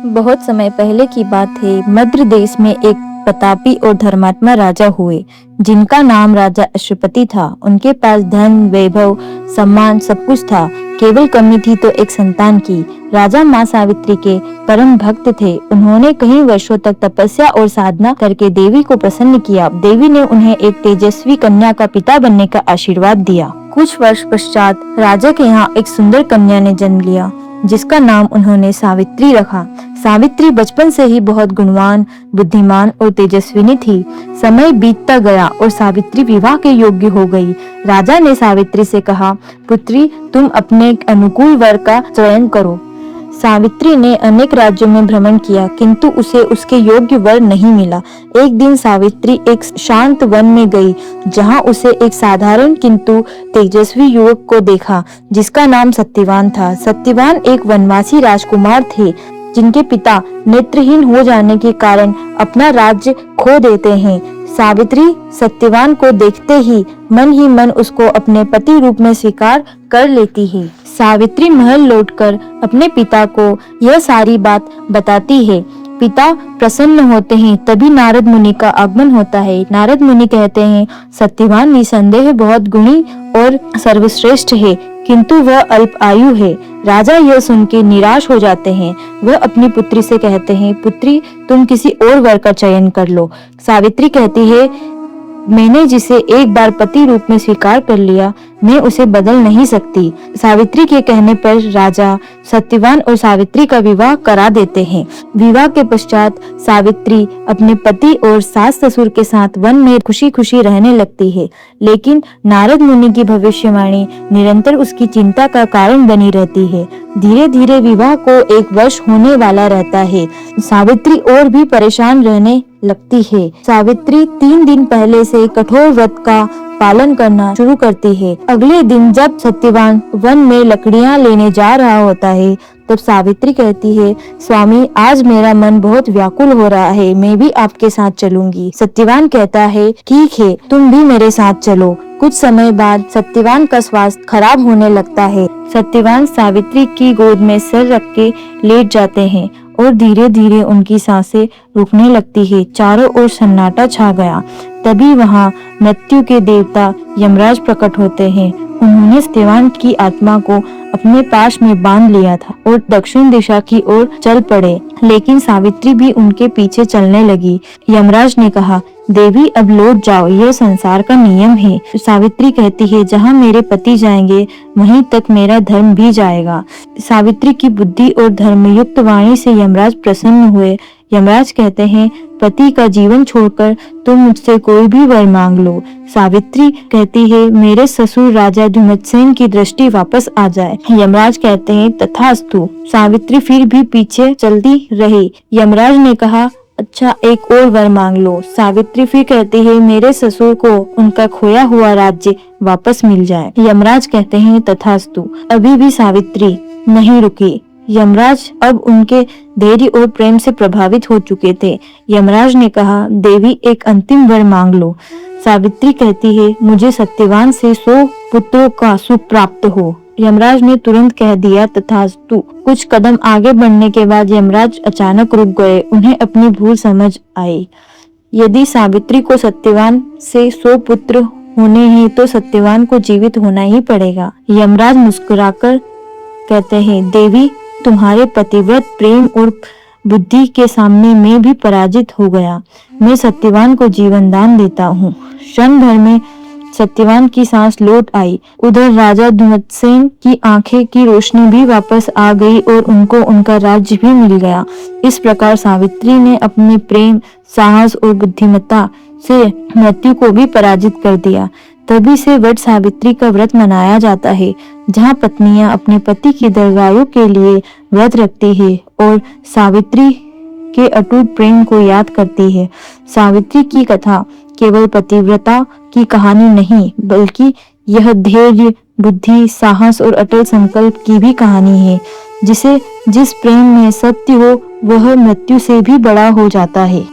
बहुत समय पहले की बात है। मध्य देश में एक प्रतापी और धर्मात्मा राजा हुए, जिनका नाम राजा अश्वपति था। उनके पास धन, वैभव, सम्मान सब कुछ था। केवल कमी थी तो एक संतान की। राजा माँ सावित्री के परम भक्त थे। उन्होंने कई वर्षों तक तपस्या और साधना करके देवी को प्रसन्न किया। देवी ने उन्हें एक तेजस्वी कन्या का पिता बनने का आशीर्वाद दिया। कुछ वर्ष पश्चात राजा के यहाँ एक सुंदर कन्या ने जन्म लिया, जिसका नाम उन्होंने सावित्री रखा। सावित्री बचपन से ही बहुत गुणवान, बुद्धिमान और तेजस्विनी थी। समय बीतता गया और सावित्री विवाह के योग्य हो गई। राजा ने सावित्री से कहा, पुत्री, तुम अपने अनुकूल वर का चयन करो। सावित्री ने अनेक राज्यों में भ्रमण किया, किंतु उसे उसके योग्य वर नहीं मिला। एक दिन सावित्री एक शांत वन में गई, जहां उसे एक साधारण किंतु तेजस्वी युवक को देखा, जिसका नाम सत्यवान था। सत्यवान एक वनवासी राजकुमार थे, जिनके पिता नेत्रहीन हो जाने के कारण अपना राज्य खो देते हैं। सावित्री सत्यवान को देखते ही मन उसको अपने पति रूप में स्वीकार कर लेती है। सावित्री महल लौटकर अपने पिता को यह सारी बात बताती है। पिता प्रसन्न होते हैं। तभी नारद मुनि का आगमन होता है। नारद मुनि कहते हैं, सत्यवान निसंदेह बहुत गुणी और सर्वश्रेष्ठ है, किंतु वह अल्प आयु है। राजा यह सुन के निराश हो जाते हैं। वह अपनी पुत्री से कहते हैं, पुत्री, तुम किसी और वर का चयन कर लो। सावित्री कहती है, मैंने जिसे एक बार पति रूप में स्वीकार कर लिया, मैं उसे बदल नहीं सकती। सावित्री के कहने पर राजा सत्यवान और सावित्री का विवाह करा देते हैं। विवाह के पश्चात सावित्री अपने पति और सास ससुर के साथ वन में खुशी खुशी रहने लगती है। लेकिन नारद मुनि की भविष्यवाणी निरंतर उसकी चिंता का कारण बनी रहती है। धीरे धीरे विवाह को 1 वर्ष होने वाला रहता है। सावित्री और भी परेशान रहने लगती है। सावित्री 3 दिन पहले से कठोर व्रत का पालन करना शुरू करती है। अगले दिन जब सत्यवान वन में लकड़ियां लेने जा रहा होता है, तब सावित्री कहती है, स्वामी, आज मेरा मन बहुत व्याकुल हो रहा है, मैं भी आपके साथ चलूंगी। सत्यवान कहता है, ठीक है, तुम भी मेरे साथ चलो। कुछ समय बाद सत्यवान का स्वास्थ्य खराब होने लगता है। सत्यवान सावित्री की गोद में सर रख के लेट जाते हैं और धीरे धीरे उनकी सांसें रुकने लगती है। चारों ओर सन्नाटा छा गया। तभी वहाँ मृत्यु के देवता यमराज प्रकट होते हैं। उन्होंने सत्यवान की आत्मा को अपने पास में बांध लिया था और दक्षिण दिशा की ओर चल पड़े, लेकिन सावित्री भी उनके पीछे चलने लगी। यमराज ने कहा, देवी, अब लौट जाओ, यह संसार का नियम है। सावित्री कहती है, जहाँ मेरे पति जाएंगे वहीं तक मेरा धर्म भी जाएगा। सावित्री की बुद्धि और धर्मयुक्त वाणी से यमराज प्रसन्न हुए। यमराज कहते हैं, पति का जीवन छोड़कर तुम मुझसे कोई भी वर मांग लो। सावित्री कहती है, मेरे ससुर राजा धुमतसेन की दृष्टि वापस आ जाए। यमराज कहते हैं, तथास्तु। सावित्री फिर भी पीछे चलती रही। यमराज ने कहा, अच्छा, एक और वर मांग लो। सावित्री फिर कहती है, मेरे ससुर को उनका खोया हुआ राज्य वापस मिल जाए। यमराज कहते हैं, तथास्तु। अभी भी सावित्री नहीं रुकी। यमराज अब उनके धैर्य और प्रेम से प्रभावित हो चुके थे। यमराज ने कहा, देवी, एक अंतिम वर मांग लो। सावित्री कहती है, मुझे सत्यवान से 100 पुत्रों का सुख प्राप्त हो। यमराज ने तुरंत कह दिया, तथास्तु। कुछ कदम आगे बढ़ने के बाद यमराज अचानक रुक गए। उन्हें अपनी भूल समझ आई। यदि सावित्री को सत्यवान से 100 पुत्र होने हैं, तो सत्यवान को जीवित होना ही पड़ेगा। यमराज मुस्कुराकर कहते हैं, देवी, तुम्हारे पतिव्रत प्रेम और बुद्धि के सामने मैं भी पराजित हो गया। मैं सत्यवान को जीवन दान देता हूँ। क्षण भर में सत्यवान की सांस लौट आई। उधर राजा धुमतसेन की आंखें की रोशनी भी वापस आ गई और उनको उनका राज्य भी मिल गया। इस प्रकार सावित्री ने अपने प्रेम, साहस और बुद्धिमत्ता से मृत्यु को भी पराजित कर दिया। तभी से वट सावित्री का व्रत मनाया जाता है, जहाँ पत्नियां अपने पति की दीर्घायु के लिए व्रत रखती है और सावित्री के अटूट प्रेम को याद करती है। सावित्री की कथा केवल पतिव्रता की कहानी नहीं, बल्कि यह धैर्य, बुद्धि, साहस और अटल संकल्प की भी कहानी है। जिस प्रेम में सत्य हो, वह मृत्यु से भी बड़ा हो जाता है।